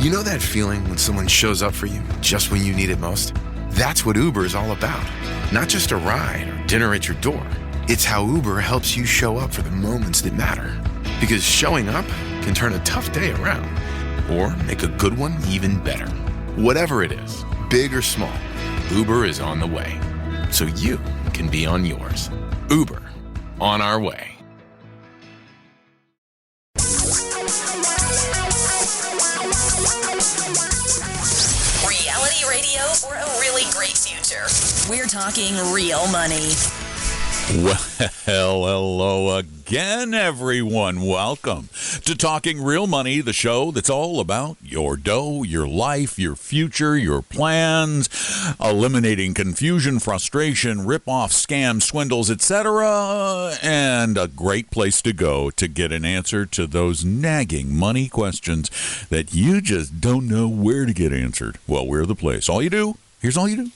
You know that feeling when someone shows up for you just when you need it most? That's what Uber is all about. Not just a ride or dinner at your door. It's how Uber helps you show up for the moments that matter. Because showing up can turn a tough day around or make a good one even better. Whatever it is, big or small, Uber is on the way. So you can be on yours. Uber, on our way. Reality radio for a really great future. We're talking real money. Well, hello again, everyone. Welcome to Talking Real Money, the show that's all about your dough, your life, your future, your plans, eliminating confusion, frustration, rip-off, scams, swindles, etc., and a great place to go to get an answer to those nagging money questions that you just don't know where to get answered. Well, we're the place. Here's all you do.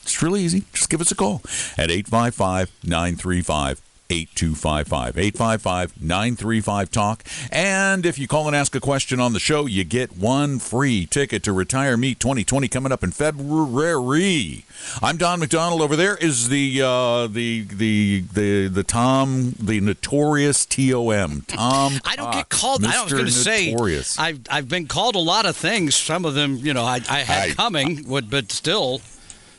It's really easy. Just give us a call at 855-935-8255. 855-935-TALK. And if you call and ask a question on the show, you get one free ticket to Retire Meet 2020 coming up in February. I'm Don McDonald. Over there is the notorious Tom. Tom. I don't get called. I was going to say I've been called a lot of things. Some of them, I had coming, but still.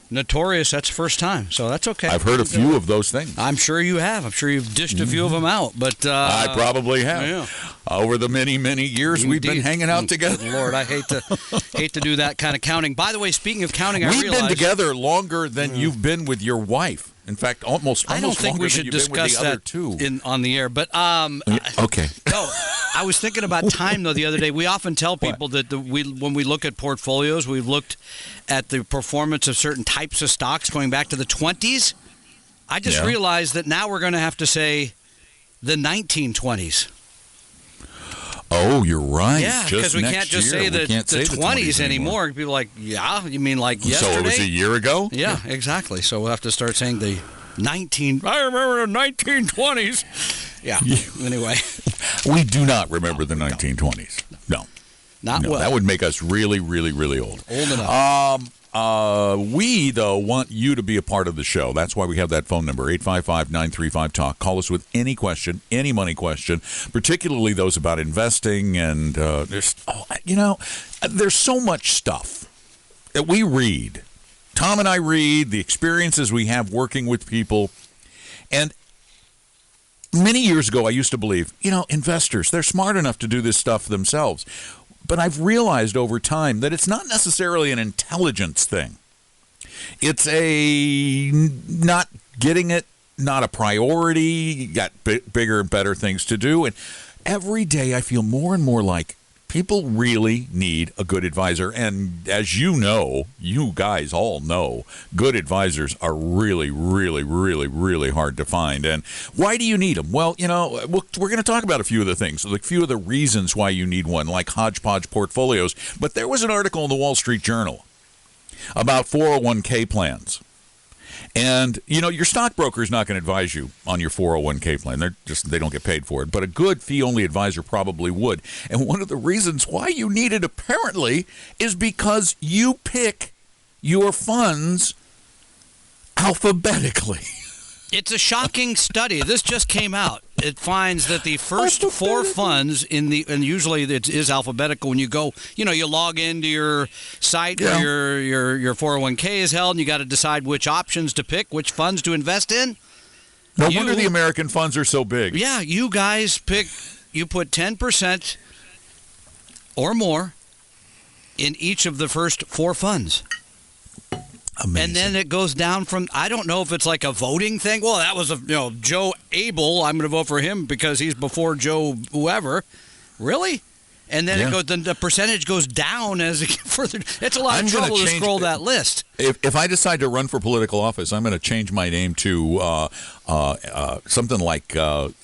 Notorious, that's the first time, so that's okay. I've heard a few of those things. I'm sure you have. I'm sure you've dished a few of them out. But I probably have. Yeah. Over the many, many years we've been hanging out together. Good Lord, I hate to do that kind of counting. By the way, speaking of counting, we've been together longer than you've been with your wife. In fact, almost I don't think we should discuss that on the air. But okay. No, I was thinking about time though the other day. We often tell people that when we look at portfolios, we've looked at the performance of certain types of stocks going back to the 20s. I just realized that now we're going to have to say the 1920s. Oh, you're right. Yeah, because we can't just say the 20s anymore. People are like, yeah, you mean like yesterday? So it was a year ago? Yeah, exactly. So we'll have to start saying the I remember the 1920s. Yeah, anyway. We do not remember the 1920s. No. Not well. That would make us really, really, really old. Old enough. We, though, want you to be a part of the show. That's why we have that phone number, 855-935-TALK. Call us with any question, any money question, particularly those about investing. And there's so much stuff that we read. Tom and I read, the experiences we have working with people. And many years ago, I used to believe, investors, they're smart enough to do this stuff themselves. But I've realized over time that it's not necessarily an intelligence thing. It's not getting it, not a priority. You got bigger and better things to do. And every day I feel more and more like people really need a good advisor. And as you know, you guys all know, good advisors are really, really, really, really hard to find. And why do you need them? Well, we're going to talk about a few of the things, like a few of the reasons why you need one, like hodgepodge portfolios. But there was an article in the Wall Street Journal about 401k plans. And, your stockbroker is not going to advise you on your 401k plan. They don't get paid for it. But a good fee-only advisor probably would. And one of the reasons why you need it, apparently, is because you pick your funds alphabetically. It's a shocking study. This just came out. It finds that the first four funds and usually it is alphabetical. When you go, you log into your site where your 401k is held, and you got to decide which options to pick, which funds to invest in. No wonder the American funds are so big. Yeah, you guys you put 10% or more in each of the first four funds. Amazing. And then it goes down from, I don't know if it's like a voting thing. Well, that was Joe Abel. I'm going to vote for him because he's before Joe whoever. Really? And then the percentage goes down as it gets further. It's a lot of trouble to scroll that list. If I decide to run for political office, I'm going to change my name to something like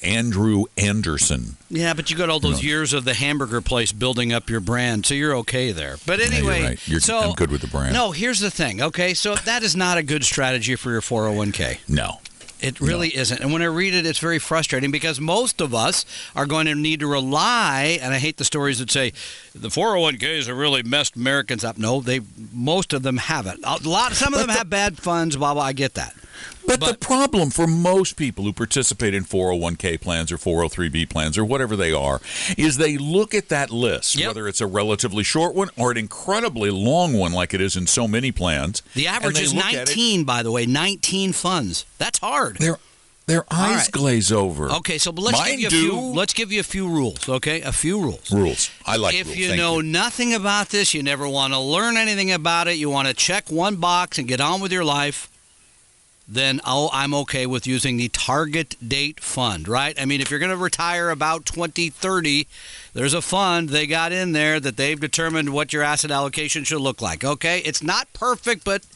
Andrew Anderson. Yeah, but you got all those years of the hamburger place building up your brand, so you're okay there. But anyway, you're right. I'm good with the brand. No, here's the thing. Okay, so that is not a good strategy for your 401k. No. It really isn't. And when I read it, it's very frustrating because most of us are going to need to rely, and I hate the stories that say the 401ks have really messed Americans up. No, most of them haven't. Some of them have bad funds, blah, blah, I get that. But the problem for most people who participate in 401k plans or 403b plans or whatever they are is they look at that list, whether it's a relatively short one or an incredibly long one like it is in so many plans. The average is 19, by the way, 19 funds. That's hard. Their eyes glaze over. Okay, so let's give you a few rules, okay? A few rules. Rules. I like rules. rules. If you know nothing about this, you never want to learn anything about it, you want to check one box and get on with your life, then I'm okay with using the target date fund, right? I mean, if you're going to retire about 2030, there's a fund they got in there that they've determined what your asset allocation should look like, okay? It's not perfect, but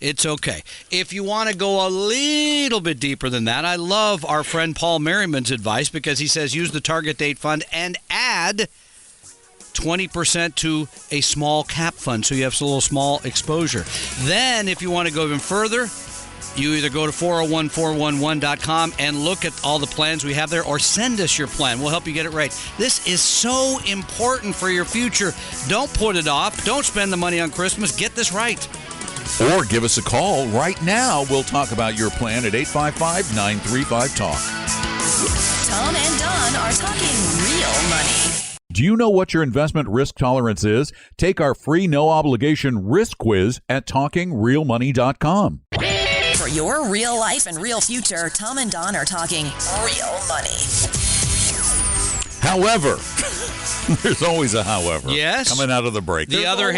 it's okay. If you want to go a little bit deeper than that, I love our friend Paul Merriman's advice because he says use the target date fund and add 20% to a small cap fund so you have a little small exposure. Then if you want to go even further, you either go to 401411.com and look at all the plans we have there or send us your plan. We'll help you get it right. This is so important for your future. Don't put it off. Don't spend the money on Christmas. Get this right. Or give us a call right now. We'll talk about your plan at 855-935-TALK. Tom and Don are talking real money. Do you know what your investment risk tolerance is? Take our free no-obligation risk quiz at talkingrealmoney.com. For your real life and real future, Tom and Don are talking real money. However, there's always a however. Yes. Coming out of the break. On the other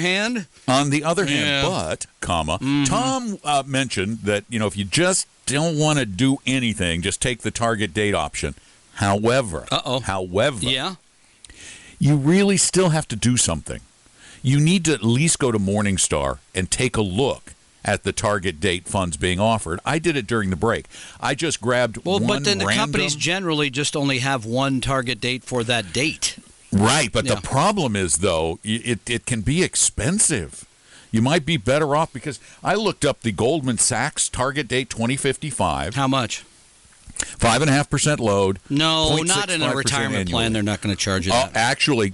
hand, but, Tom mentioned that, if you just don't want to do anything, just take the target date option. However, you really still have to do something. You need to at least go to Morningstar and take a look at the target date funds being offered. I did it during the break. I just grabbed one but then the random... companies generally just only have one target date for that date. Right, but the problem is, though, it can be expensive. You might be better off because I looked up the Goldman Sachs target date 2055. How much? 5.5% load. No, not in a retirement annually. plan. They're not going to charge you that. Actually,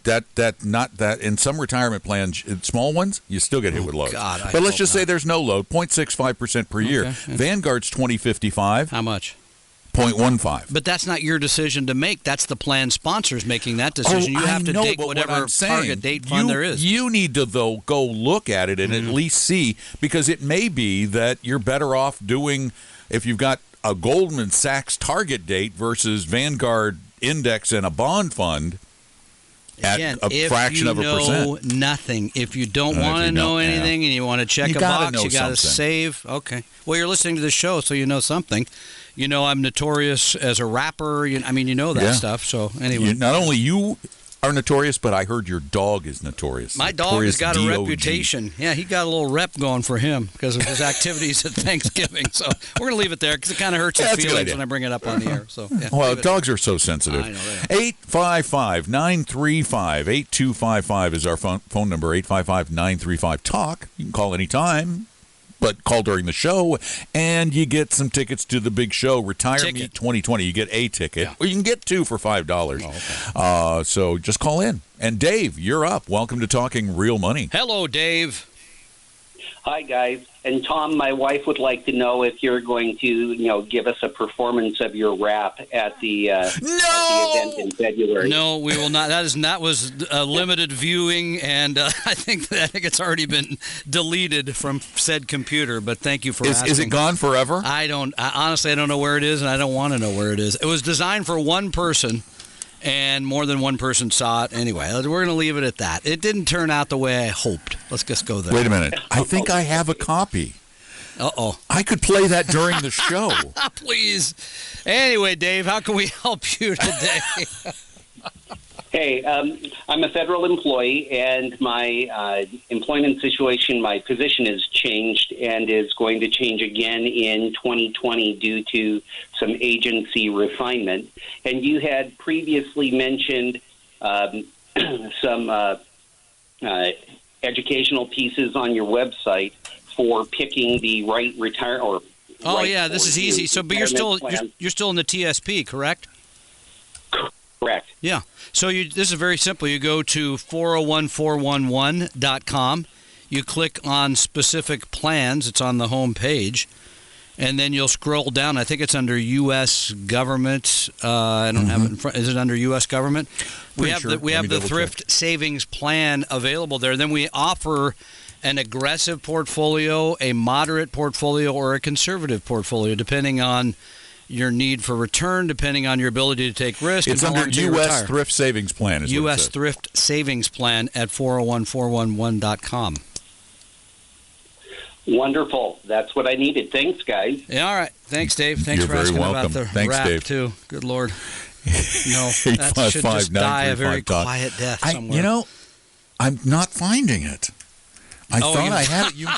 not that. In some retirement plans, small ones, you still get hit with loads. God, but let's just say there's no load, 0.65% per year. Vanguard's 2055. How much? 0.15. But that's not your decision to make. That's the plan sponsors making that decision. You have to take whatever target date fund there is. You need to, though, go look at it and at least see, because it may be that you're better off doing, if you've got a Goldman Sachs target date versus Vanguard index and a bond fund at a fraction of a percent. If you know nothing, if you don't want to know anything and you want to check a box, you got to save. Okay. Well, you're listening to the show, so you know something. You know I'm notorious as a rapper. You know that stuff. So anyway. Not only you are notorious, but I heard your dog is notorious. My dog has got a reputation. Yeah, he got a little rep going for him because of his activities at Thanksgiving. So we're going to leave it there because it kind of hurts his feelings when I bring it up on the air. So dogs are so sensitive. I know they are. 855-935-8255 is our phone number, 855-935-TALK. You can call anytime, but call during the show, and you get some tickets to the big show, Retire Meet 2020. You get a ticket, or you can get two for $5. Oh, okay. So just call in. And Dave, you're up. Welcome to Talking Real Money. Hello, Dave. Hi, guys. And Tom, my wife would like to know if you're going to, give us a performance of your rap at the event in February. No, we will not. That was a limited viewing, and I think it's already been deleted from said computer. But thank you for asking. Is it gone forever? Honestly, I don't know where it is, and I don't want to know where it is. It was designed for one person, and more than one person saw it. Anyway, we're going to leave it at that. It didn't turn out the way I hoped. Let's just go there. Wait a minute. I think I have a copy. Uh-oh. I could play that during the show. Please. Anyway, Dave, how can we help you today? Hey, I'm a federal employee, and my employment situation, my position has changed and is going to change again in 2020 due to some agency refinement. And you had previously mentioned some educational pieces on your website for picking the right Oh right yeah, this for is you. easy. So, but you're still in the TSP, correct? Correct. Yeah. So this is very simple. You go to 401411.com. You click on specific plans. It's on the home page. And then you'll scroll down. I think it's under U.S. government. I don't have it in front. Is it under U.S. government? We have the thrift savings plan available there. Then we offer an aggressive portfolio, a moderate portfolio, or a conservative portfolio, depending on your need for return, depending on your ability to take risk. It's under U.S. Thrift Savings Plan. U.S. Thrift Savings Plan at 401411.com. Wonderful. That's what I needed. Thanks, guys. Yeah, all right. Thanks, Dave. Thanks You're for very asking welcome. about the Thanks, rap, Dave. too. Good Lord. No, that should just die a very quiet death somewhere. I'm not finding it. I thought I had it.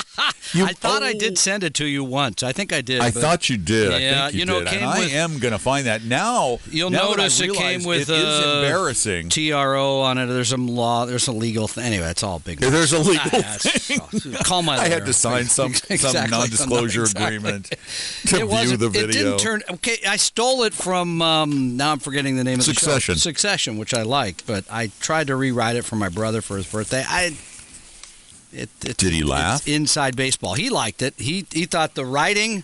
I thought I did send it to you once. I think I did. I thought you did. Yeah, I think you did. And I am going to find that now. You'll notice it came with it is embarrassing. TRO on it. There's some law. There's a legal thing. Anyway, it's all big. There's a legal thing. Call my lawyer. I had to sign some non-disclosure agreement to view the video. It didn't turn. Okay, I stole it from. Now I'm forgetting the name of the show. Succession, which I liked, but I tried to rewrite it for my brother for his birthday. Did he laugh? It's inside baseball. He liked it. He thought the writing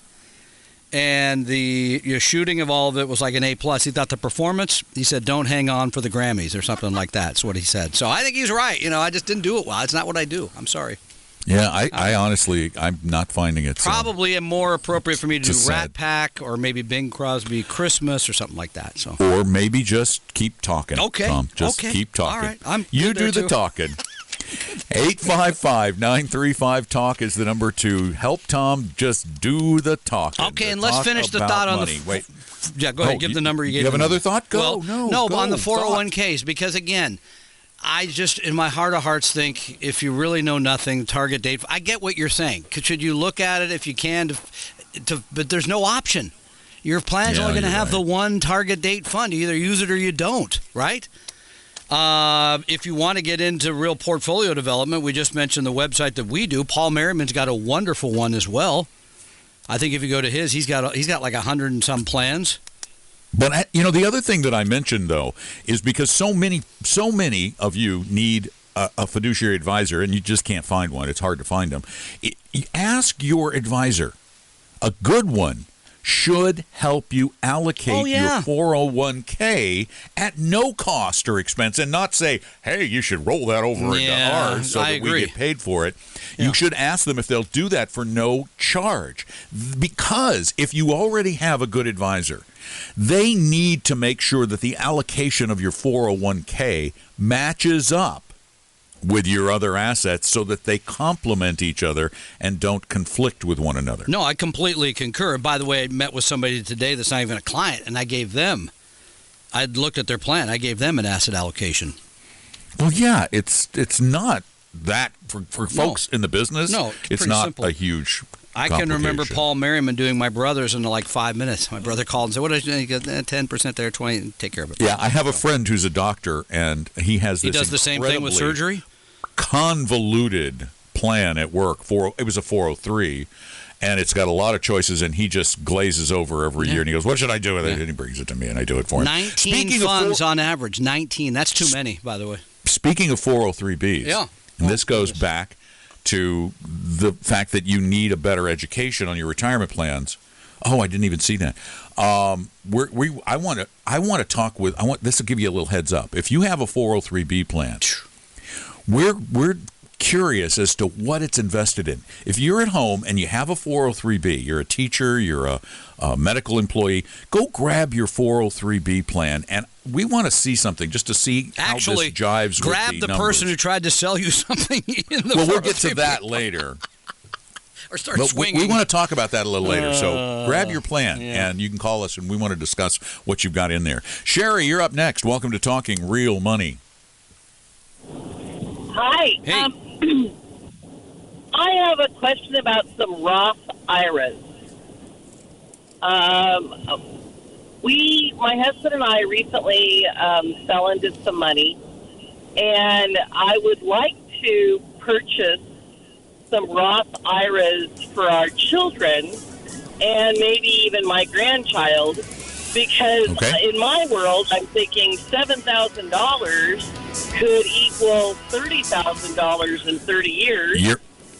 and the shooting of all of it was like an A+. He thought the performance, he said, don't hang on for the Grammys or something like that. That's what he said. So I think he's right. I just didn't do it well. It's not what I do. I'm sorry. Yeah, I honestly, I'm not finding it. Probably a more appropriate for me to do Rat Pack or maybe Bing Crosby Christmas or something like that. So, or maybe just keep talking. Okay. Tom. Just keep talking. All right. You do the talking. 855-935-TALK is the number to help Tom just do the talking. Okay, and let's finish the thought on money. Wait. Yeah, go ahead. Give the number you gave. You have another thought? Go. Well, no, on the 401ks, because again, I just, in my heart of hearts, think if you really know nothing, target date. I get what you're saying. Should you look at it if you can, but there's no option. Your plan's only going to have the one target date fund. You either use it or you don't, right? If you want to get into real portfolio development, we just mentioned the website that we do. Paul Merriman's got a wonderful one as well. I think if you go to his, he's got like 100 and some plans. But the other thing that I mentioned though is because so many of you need a fiduciary advisor and you just can't find one. It's hard to find them. Ask your advisor, a good one. Should help you allocate your 401k at no cost or expense and not say, hey, you should roll that over into ours so that we get paid for it. Yeah. You should ask them if they'll do that for no charge. Because if you already have a good advisor, they need to make sure that the allocation of your 401k matches up with your other assets so that they complement each other and don't conflict with one another. No, I completely concur. By the way, I met with somebody today that's not even a client, and I'd looked at their plan. I gave them an asset allocation. Well, yeah, it's not that for folks in the business. No, it's not simple. A huge I can remember Paul Merriman doing my brothers in like 5 minutes. My brother called and said, "What did you get? 10% there, 20. Take care of it." Yeah, I have a friend who's a doctor, and he has this. He does the same thing with surgery. Convoluted plan at work. It was a 403, and it's got a lot of choices, and he just glazes over every year, and he goes, "What should I do with it?" And he brings it to me, and I do it for him. 19 funds on average. 19. That's too many, by the way. Speaking of 403Bs, and this goes back to the fact that you need a better education on your retirement plans. Oh, I didn't even see that. I want to talk with. This will give you a little heads up. If you have a 403B plan, we're curious as to what it's invested in. If you're at home and you have a 403B, you're a teacher, you're a medical employee, go grab your 403B plan, and we want to see something just to see how this jives grab with the the person who tried to sell you something in the we'll get to that later. Or start swinging. We want to talk about that a little later. So grab your plan, and you can call us, and we want to discuss what you've got in there. Sherry, you're up next. Welcome to Talking Real Money. Hi. Hey. I have a question about some Roth IRAs. My husband and I recently fell into some money, and I would like to purchase some Roth IRAs for our children, and maybe even my grandchild, because in my world, I'm thinking $7,000 could equal $30,000 in 30 years.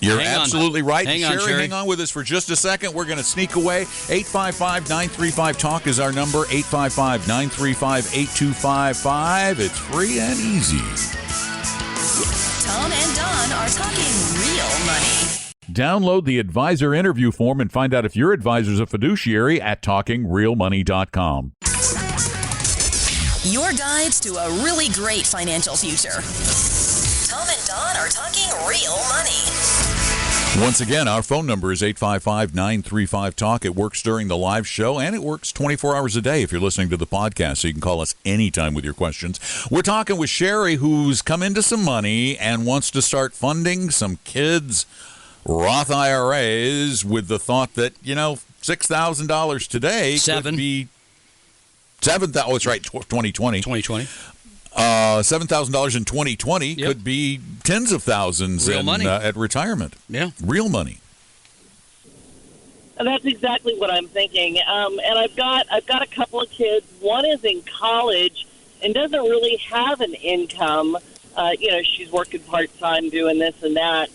You're absolutely right. Sherry, hang on with us for just a second. We're going to sneak away. 855-935-TALK is our number. 855-935-8255. It's free and easy. Tom and Don are talking real money. Download the advisor interview form and find out if your advisor's a fiduciary at TalkingRealMoney.com. Your guides to a really great financial future. Tom and Don are talking real money. Once again, our phone number is 855-935-TALK. It works during the live show, and it works 24 hours a day if you're listening to the podcast, so you can call us anytime with your questions. We're talking with Sherry, who's come into some money and wants to start funding some kids' Roth IRAs with the thought that, $6,000 today could be $7,000. Oh, it's right, 2020. 2020. $7,000 in 2020 could be tens of thousands at retirement. Yeah, real money. And that's exactly what I'm thinking. And I've got a couple of kids. One is in college and doesn't really have an income. She's working part-time doing this and that.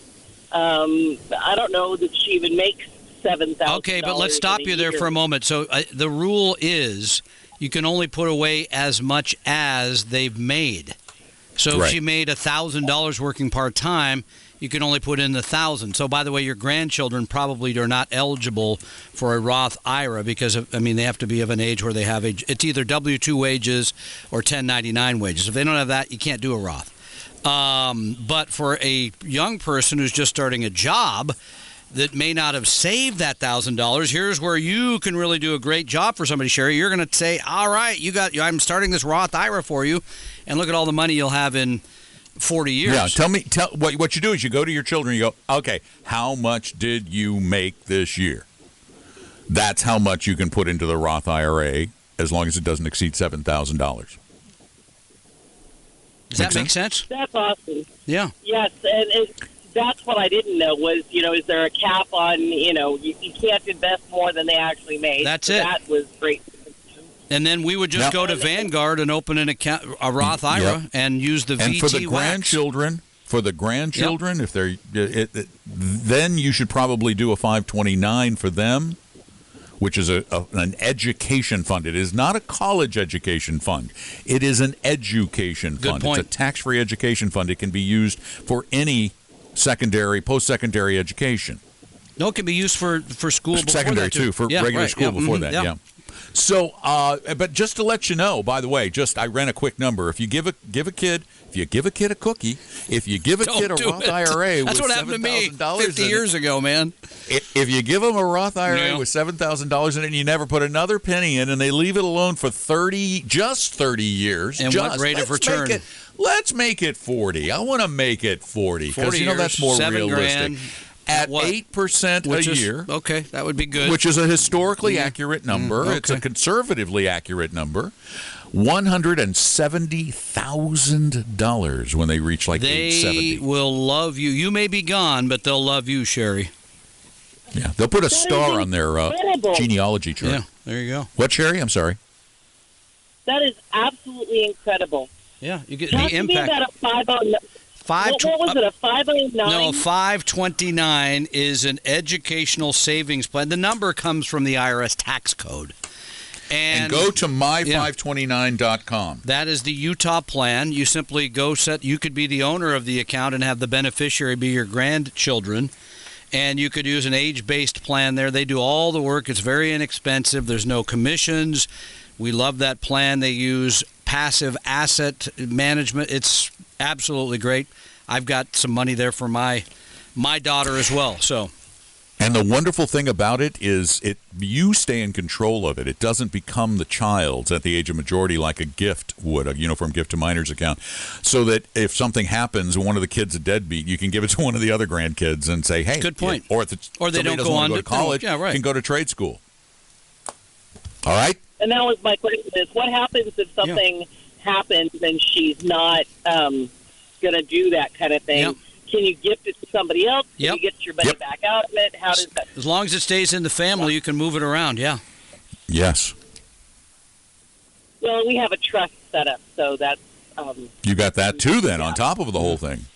I don't know that she even makes $7,000. Okay, but let's stop you there for a moment. So the rule is you can only put away as much as they've made. So if she made $1,000 working part-time, you can only put in the $1,000. So, by the way, your grandchildren probably are not eligible for a Roth IRA because, they have to be of an age where they have it's either W-2 wages or 1099 wages. If they don't have that, you can't do a Roth. But for a young person who's just starting a job that may not have saved that $1,000, here's where you can really do a great job for somebody, Sherry. You're going to say, all right, I'm starting this Roth IRA for you, and look at all the money you'll have in 40 years. Yeah, tell what you do is you go to your children, you go, okay, how much did you make this year? That's how much you can put into the Roth IRA as long as it doesn't exceed $7,000. Does that make sense? That's awesome. Yeah. Yes, and that's what I didn't know was, is there a cap on, you can't invest more than they actually made. That's it. That was great. And then we would just go to Vanguard and open an account, a Roth IRA, and use the VT. And for the grandchildren, if they're, then you should probably do a 529 for them, which is an education fund. It is not a college education fund. It is an education fund. Good point. It's a tax-free education fund. It can be used for any post-secondary education. No, it can be used for school before secondary that, too. For regular school before that, yeah. So, but just to let you know, by the way, I ran a quick number. If you give a kid a cookie, if you give a kid a Roth IRA with $7,000, that's what happened to me 50 years ago, man. If you give them a Roth IRA with $7,000 in it, and you never put another penny in, and they leave it alone for 30 years, and what rate of return? Let's make it 40. I want to make it 40 because that's more realistic. At 8% a year. Okay, that would be good. Which is a historically accurate number. Okay. It's a conservatively accurate number. $170,000 when they reach age 70. They will love you. You may be gone, but they'll love you, Sherry. Yeah, they'll put a star on their genealogy chart. Yeah, there you go. What, Sherry? I'm sorry. That is absolutely incredible. Yeah, you get the impact. That a 509. What was it, a 509? No, 529 is an educational savings plan. The number comes from the IRS tax code. And go to my529.com. That is the Utah plan. You simply you could be the owner of the account and have the beneficiary be your grandchildren. And you could use an age-based plan there. They do all the work. It's very inexpensive. There's no commissions. We love that plan. They use passive asset management. It's absolutely great. I've got some money there for my daughter as well. So, and the wonderful thing about it is you stay in control of it. It doesn't become the child's at the age of majority like a gift would, a uniform gift to minors account. So that if something happens, one of the kids a deadbeat, you can give it to one of the other grandkids and say, "Hey, good point." Or they don't go on to college, can go to trade school. All right. And that was my question: is what happens if something happens and she's not going to do that kind of thing? Can you gift it to somebody else? Can Yep. you get your money Yep. back out of it? How does that? As long as it stays in the family, you can move it around. Yeah. Yes. Well, we have a trust set up, so that's. You got that too then on top of the whole thing.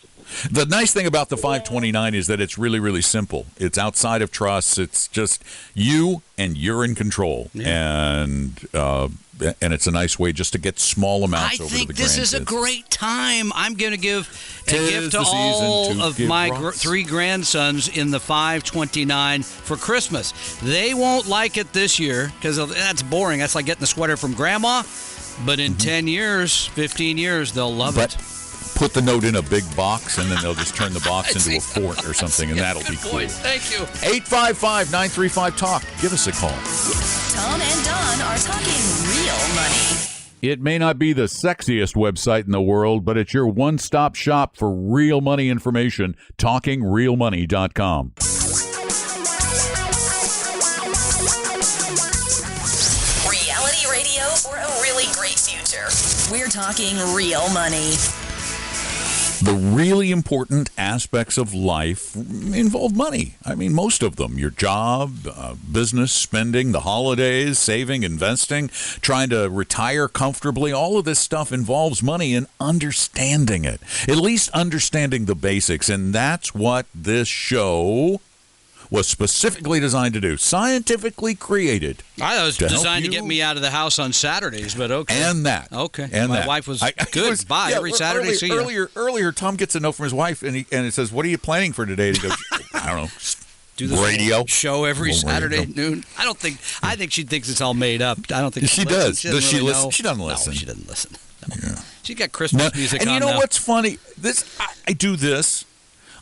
The nice thing about the 529 is that it's really, really simple. It's outside of trusts. It's just you and you're in control. Yeah. And it's a nice way just to get small amounts I over to the think this is a grandkids. great time. I'm going to give a Tis gift to the season all to of give my rocks. 3 grandsons in the 529 for Christmas. They won't like it this year because that's boring. That's like getting a sweater from Grandma. But in 10 years, 15 years, they'll love But it. put the note in a big box, and then they'll just turn the box into a fort or something, and that'll be Good cool. point. Thank you. 855-935-TALK. Give us a call. Tom and Don are talking real money. It may not be the sexiest website in the world, but it's your one-stop shop for real money information. TalkingRealMoney.com. Reality radio for a really great future. We're talking real money. The really important aspects of life involve money. I mean, most of them. Your job, business, spending, the holidays, saving, investing, trying to retire comfortably. All of this stuff involves money and understanding it. At least understanding the basics. And that's what this show was specifically designed to do. Scientifically created. I thought it was To help designed to you. get me out of the house on Saturdays, but okay. And that. Okay. And My that. wife was I- good. Bye. Every Saturday, see ya. Earlier, Tom gets a note from his wife, and it says, "What are you planning for today?" And he goes, "I don't know, Do this radio show every Little Saturday radio. at noon. I think she thinks it's all made up. I don't think She listens. does. Does she really listen? know. She doesn't No, listen. she doesn't listen. No. Yeah. She got Christmas music and on you know now. what's funny? I do this.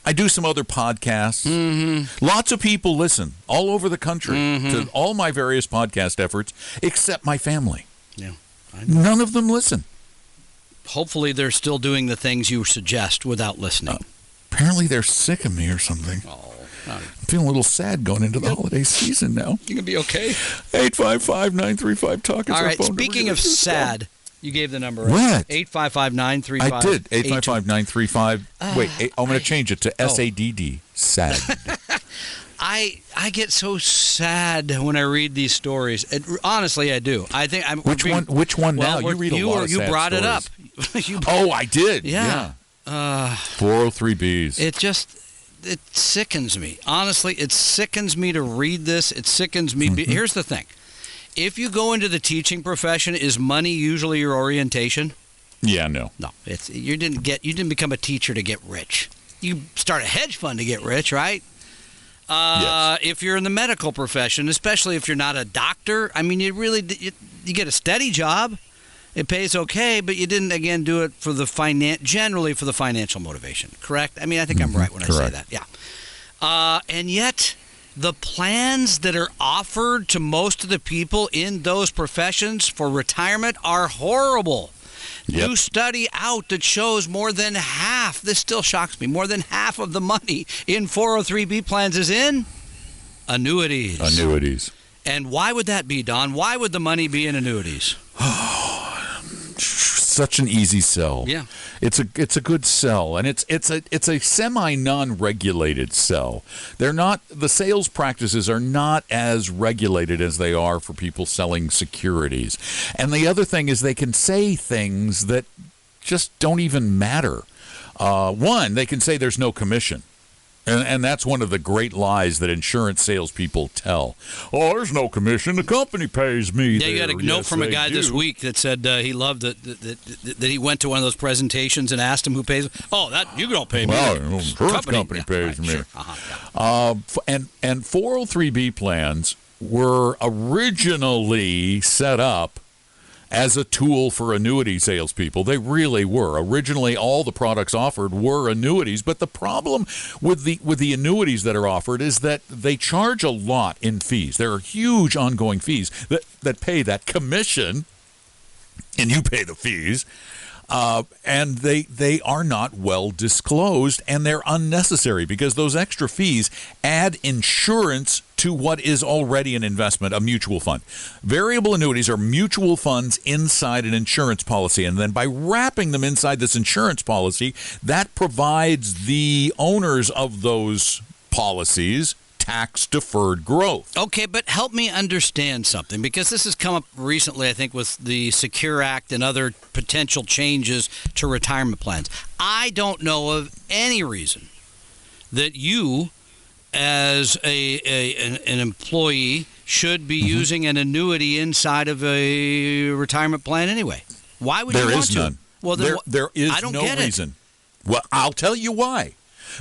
I do some other podcasts. Mm-hmm. Lots of people listen all over the country to all my various podcast efforts, except my family. Yeah, I know. None of them listen. Hopefully, they're still doing the things you suggest without listening. Apparently, they're sick of me or something. Oh, I'm feeling a little sad going into the holiday season now. you gonna be okay. 855-935-TALK is All our right. phone number. Speaking Give of us a call. sad, you gave the number. Right? What? 855-935. I did. 855-935. Wait, I'm going to change it to SADD. Sad. I get so sad when I read these stories. Honestly, I do. I think I'm. Which one now? Well, You read a lot of you sad brought it up. stories. Oh, I did. Yeah. 403Bs. It sickens me. Honestly, it sickens me to read this. It sickens me. Here's the thing. If you go into the teaching profession, is money usually your orientation? Yeah, no. No. You didn't become a teacher to get rich. You start a hedge fund to get rich, right? Yes. If you're in the medical profession, especially if you're not a doctor, I mean, you get a steady job. It pays okay, but you didn't, again, do it for generally for the financial motivation, correct? I mean, I think I'm right when I say that, yeah. And yet, the plans that are offered to most of the people in those professions for retirement are horrible. Yep. New study out that shows more than half, this still shocks me, more than half of the money in 403B plans is in annuities. Annuities. And why would that be, Don? Why would the money be in annuities? Such an easy sell. Yeah. It's a good sell, and it's a semi non-regulated sell. The sales practices are not as regulated as they are for people selling securities. And the other thing is they can say things that just don't even matter. One, they can say there's no commission. And that's one of the great lies that insurance salespeople tell. Oh, there's no commission. The company pays me. Yeah, you got a note from a guy this week. week that said he loved that he went to one of those presentations and asked him who pays. Oh, that you don't pay me. Well, the insurance company Yeah, pays right, me. Sure. Yeah. And 403B plans were originally set up as a tool for annuity salespeople. They really were. Originally, all the products offered were annuities, but the problem with the annuities that are offered is that they charge a lot in fees. There are huge ongoing fees that pay that commission, and you pay the fees. And they are not well disclosed, and they're unnecessary because those extra fees add insurance to what is already an investment, a mutual fund. Variable annuities are mutual funds inside an insurance policy, and then by wrapping them inside this insurance policy, that provides the owners of those policies tax-deferred growth. Okay, but help me understand something, because this has come up recently, I think, with the Secure Act and other potential changes to retirement plans. I don't know of any reason that you, as an employee, should be using an annuity inside of a retirement plan anyway. Why would you want to? There is none. Well, then there is I don't no get reason. Well, I'll tell you why.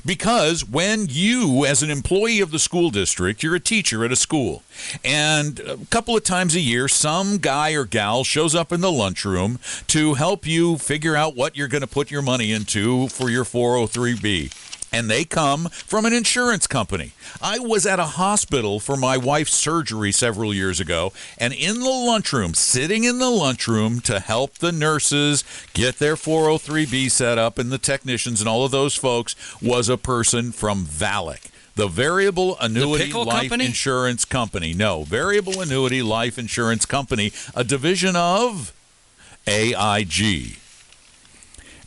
Because when you, as an employee of the school district, you're a teacher at a school, and a couple of times a year, some guy or gal shows up in the lunchroom to help you figure out what you're going to put your money into for your 403B. And they come from an insurance company. I was at a hospital for my wife's surgery several years ago, and in the lunchroom, sitting in the lunchroom to help the nurses get their 403B set up and the technicians and all of those folks was a person from VALIC. The Variable Annuity Life Insurance Company. No, Variable Annuity Life Insurance Company, a division of AIG.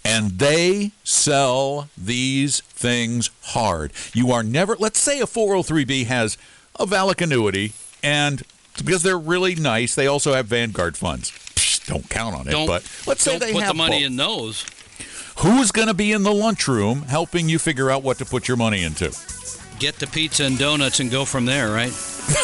And they sell these things hard. You are never, let's say a 403B has a VALIC annuity, and because they're really nice, they also have Vanguard funds. Don't count on it, but let's say they have put the money both. in those. Who's going to be in the lunchroom helping you figure out what to put your money into? Get the pizza and donuts and go from there, right?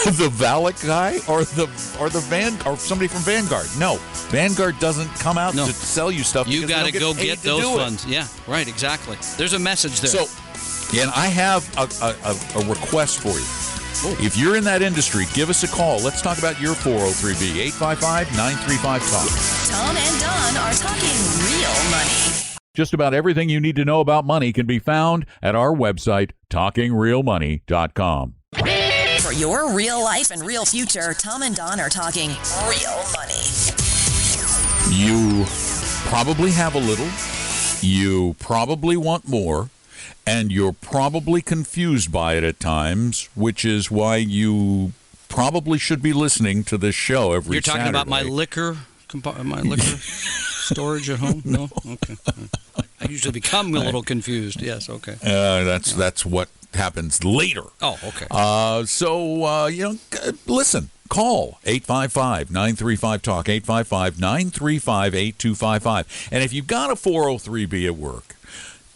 The VALIC guy or somebody from Vanguard? No, Vanguard doesn't come out to sell you stuff. You got to go get those funds. It. Yeah, right, exactly. There's a message there. So, and I have a request for you. If you're in that industry, give us a call. Let's talk about your 403B. 855-935-TALK. Tom and Don are talking real money. Just about everything you need to know about money can be found at our website, talkingrealmoney.com. For your real life and real future, Tom and Don are talking real money. You probably have a little. You probably want more. And you're probably confused by it at times, which is why you probably should be listening to this show every Saturday. You're talking about my liquor storage at home? No? Okay. I usually become a little confused. Yes, okay. That's what happens later. Oh, okay. Listen. Call 855-935-TALK, 855-935-8255. And if you've got a 403B at work,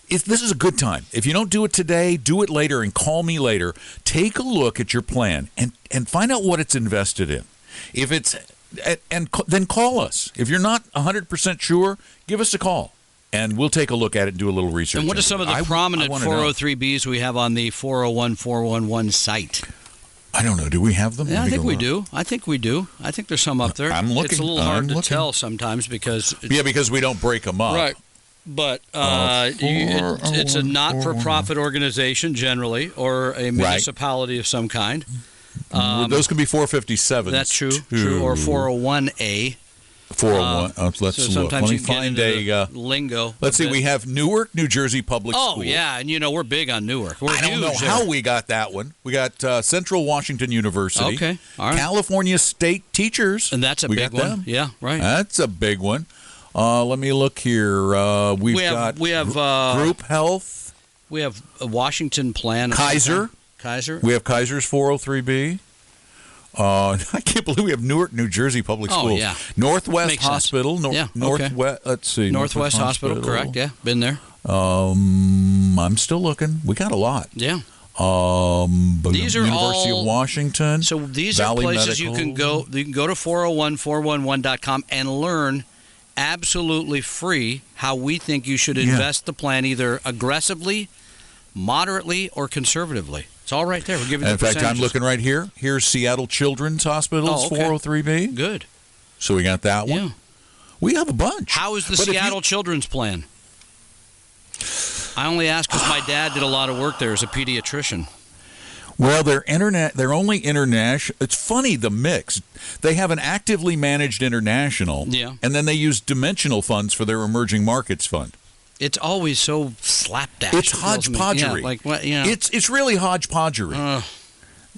this is a good time. If you don't do it today, do it later and call me later. Take a look at your plan and find out what it's invested in. If it's then call us. If you're not 100% sure, give us a call. And we'll take a look at it and do a little research. And what are some of the prominent 403Bs we have on the 401-411 site? I don't know. Do we have them? Yeah, I think we do. I think there's some up there. I'm looking. It's a little hard to tell sometimes because... because we don't break them up. Right. But it's a not-for-profit organization generally, or a municipality of some kind. Those can be 457s. That's true. Or 401A. 401. Let's look. Let me find a lingo. Let's see. We have Newark, New Jersey Public Schools. Oh yeah, and we're big on Newark. I don't know how we got that one. We got Central Washington University. Okay, all right. California State Teachers, and that's a big one. Them. Yeah, right. That's a big one. Let me look here. We have Group Health. We have a Washington Plan. Kaiser. We have Kaiser's 403B. I can't believe we have Newark, New Jersey Public Schools. Oh, yeah. Northwest Makes Hospital. Northwest. Let's see. Northwest Hospital. Correct. Yeah, been there. I'm still looking. We got a lot. Yeah. These are University of Washington. So these Valley are places Medical. you can go. You can go to 401-411.com and learn absolutely free how we think you should invest the plan, either aggressively, moderately, or conservatively. It's all right there. We're giving you the percentages. In fact, I'm looking right here. Here's Seattle Children's Hospital's 403B. Good. So we got that one. Yeah. We have a bunch. How is the Seattle Children's Plan? I only ask because my dad did a lot of work there as a pediatrician. Well, they're only international. It's funny, the mix. They have an actively managed international, and then they use dimensional funds for their emerging markets fund. It's always so slapdash. It's hodgepodgery. Yeah, like what? You know. It's really hodgepodgery,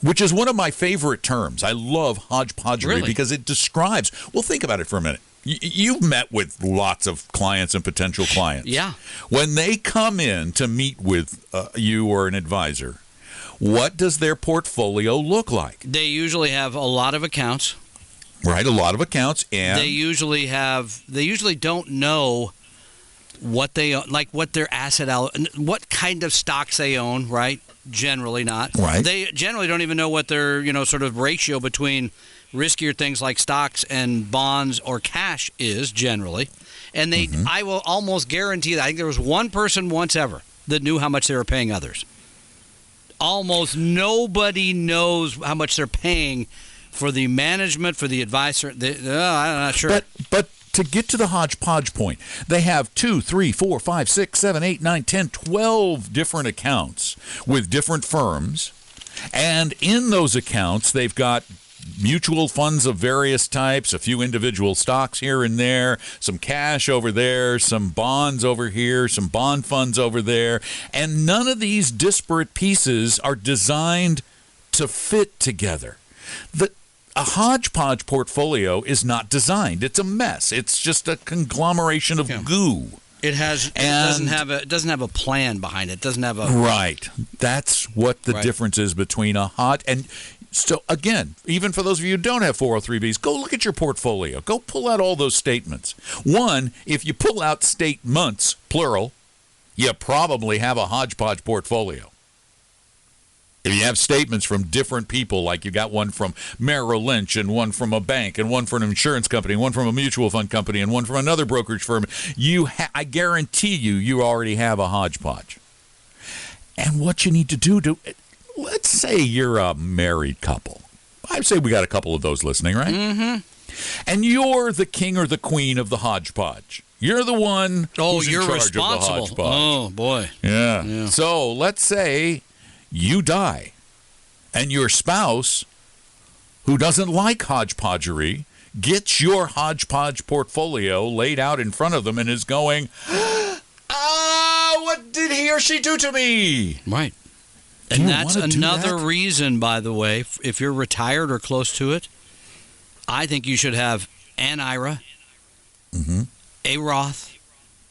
which is one of my favorite terms. I love hodgepodgery because it describes. Well, think about it for a minute. You've met with lots of clients and potential clients. Yeah. When they come in to meet with you or an advisor, what does their portfolio look like? They usually have a lot of accounts. Right, a lot of accounts, and they usually don't know what they own, like what their what kind of stocks they own, right? Generally not. Right. They generally don't even know what their, sort of ratio between riskier things like stocks and bonds or cash is generally. And I will almost guarantee that I think there was one person once ever that knew how much they were paying others. Almost nobody knows how much they're paying for the management, for the advisor. I'm not sure. But to get to the hodgepodge point, they have 2, 3, 4, 5, 6, 7, 8, 9, 10, 12 different accounts with different firms. And in those accounts, they've got mutual funds of various types, a few individual stocks here and there, some cash over there, some bonds over here, some bond funds over there. And none of these disparate pieces are designed to fit together. A hodgepodge portfolio is not designed. It's a mess. It's just a conglomeration of goo. It doesn't have a plan behind it. It doesn't have a right. That's what the difference is between a and so again, even for those of you who don't have 403bs, go look at your portfolio. Go pull out all those statements. One, if you pull out statements plural, you probably have a hodgepodge portfolio. If you have statements from different people, like you got one from Merrill Lynch and one from a bank and one from an insurance company, one from a mutual fund company and one from another brokerage firm, I guarantee you already have a hodgepodge. And what you need to do let's say you're a married couple. I'd say we got a couple of those listening, right? Mm-hmm. And you're the king or the queen of the hodgepodge. You're the one who's in charge responsible. Of the hodgepodge. Oh, boy. Yeah. So let's say you die, and your spouse, who doesn't like hodgepodgery, gets your hodgepodge portfolio laid out in front of them and is going, what did he or she do to me? Right. And that's another reason, by the way, if you're retired or close to it, I think you should have an IRA, a Roth,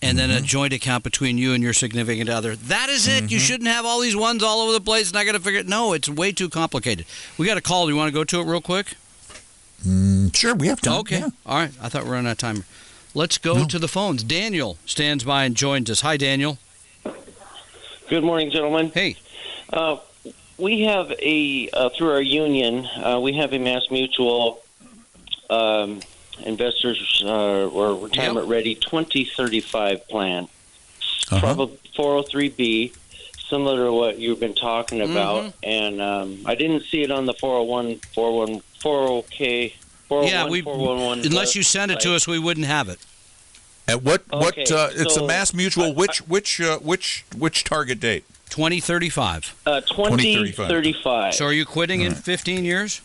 and then a joint account between you and your significant other. That is it. You shouldn't have all these ones all over the place, and I got to figure it. No, it's way too complicated. We got a call. Do you want to go to it real quick? Sure, we have time. Okay. Yeah. All right. I thought we were on that timer. Let's go to the phones. Daniel stands by and joins us. Hi, Daniel. Good morning, gentlemen. Hey. We have through our union, we have a Mass Mutual investors or retirement ready 2035 plan. Probably 403B, similar to what you've been talking about. And I didn't see it on the 401k. Unless you send it to us, we wouldn't have it. At it's a Mass Mutual. Which target date? 2035. 2035. So are you quitting in 15 years?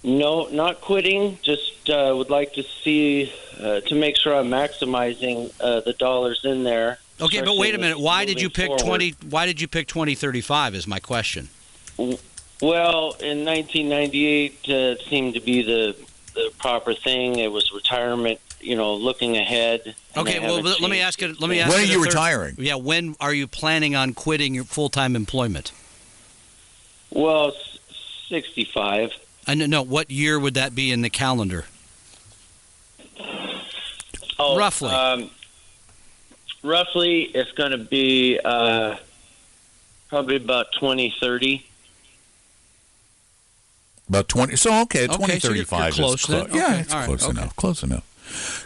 No, not quitting. Just would like to see to make sure I'm maximizing the dollars in there. Okay, but wait a minute. Why did you pick 2035? Is my question. Well, in 1998, it seemed to be the proper thing. It was retirement. Looking ahead. Okay, well, let me ask it. When are you retiring? Yeah, when are you planning on quitting your full-time employment? Well, 65. No, what year would that be in the calendar? Roughly. Roughly, it's going to be probably about 2030. About 20. So, okay, 2035 so you're close. Then. Yeah, it's close enough. Close enough.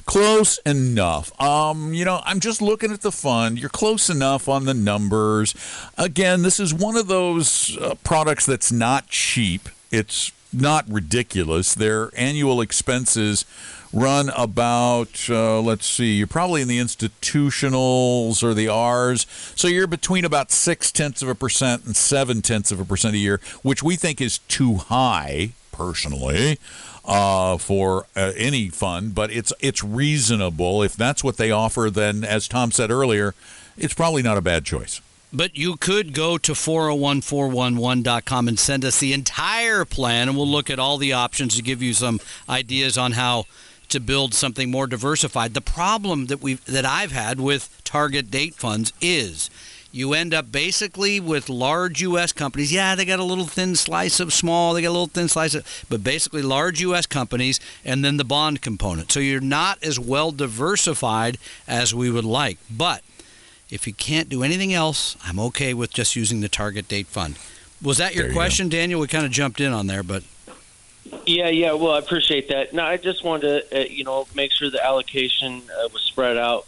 Close enough. I'm just looking at the fund. You're close enough on the numbers. Again, this is one of those products that's not cheap. It's not ridiculous. Their annual expenses run about, let's see, you're probably in the institutionals or the R's. So you're between about 0.6% and 0.7% a year, which we think is too high, personally, for any fund. But it's reasonable. If that's what they offer, then, as Tom said earlier, it's probably not a bad choice. But you could go to 401411.com and send us the entire plan, and we'll look at all the options to give you some ideas on how to build something more diversified. The problem that I've had with target date funds is you end up basically with large U.S. companies. Yeah, they got a little thin slice of small. They got a little thin slice of, but basically large U.S. companies and then the bond component. So you're not as well diversified as we would like. But if you can't do anything else, I'm okay with just using the target date fund. Was that your question, Daniel? We kind of jumped in on there, but yeah. Well, I appreciate that. No, I just wanted to, make sure the allocation was spread out,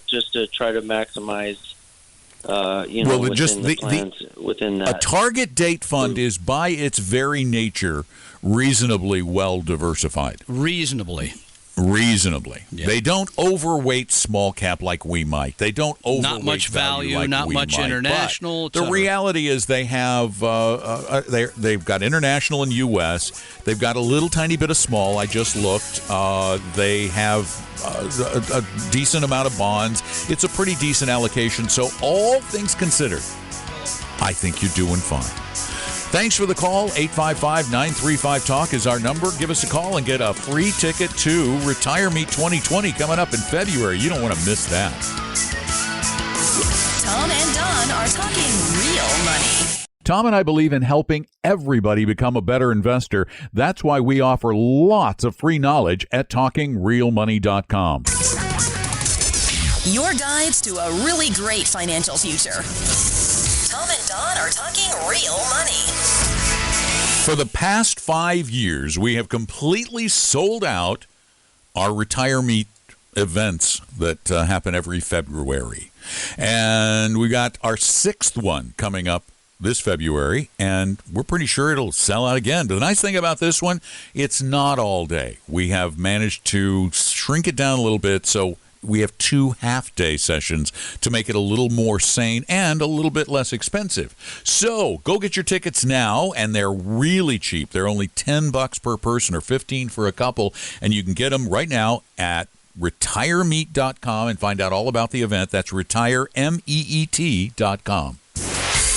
just to try to maximize, within the plans within that. A target date fund is, by its very nature, reasonably well diversified. Reasonably. Yeah. They don't overweight small cap like we might. They don't overweight not much value, like not we much might. international. But the reality is they have they've got international and U.S. They've got a little tiny bit of small. I just looked. They have a decent amount of bonds. It's a pretty decent allocation. So all things considered, I think you're doing fine. Thanks for the call. 855-935-TALK is our number. Give us a call and get a free ticket to Retire Meet 2020 coming up in February. You don't want to miss that. Tom and Don are talking real money. Tom and I believe in helping everybody become a better investor. That's why we offer lots of free knowledge at TalkingRealMoney.com. Your guides to a really great financial future. Tom and Don are talking real money. For the past 5 years, we have completely sold out our Retire Meet events that happen every February. And we got our 6th one coming up this February, and we're pretty sure it'll sell out again. But the nice thing about this one, it's not all day. We have managed to shrink it down a little bit, so we have 2 half-day sessions to make it a little more sane and a little bit less expensive. So go get your tickets now, and they're really cheap. They're only $10 per person or $15 for a couple, and you can get them right now at retiremeet.com and find out all about the event. That's retiremeet.com.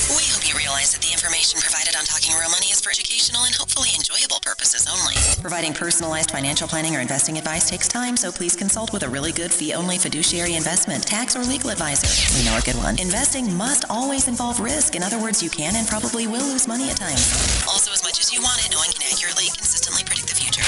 We hope you realize that the information provided on Talking Real Money is for educational and hopefully enjoyable purposes only. Providing personalized financial planning or investing advice takes time, so please consult with a really good fee-only fiduciary investment, tax, or legal advisor. We know a good one. Investing must always involve risk. In other words, you can and probably will lose money at times. Also, as much as you want it, no one can accurately, consistently predict the future.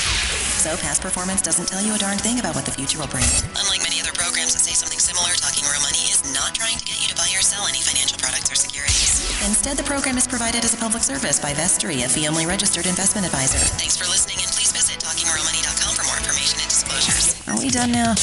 So past performance doesn't tell you a darn thing about what the future will bring. Unlike many other programs that say something similar, Talking Real Money is not trying to get you to buy or sell any financial products or securities. Instead, the program is provided as a public service by Vestry, a fee-only registered investment advisor. Thanks for listening, and please visit TalkingRealMoney.com for more information and disclosures. Are we done now?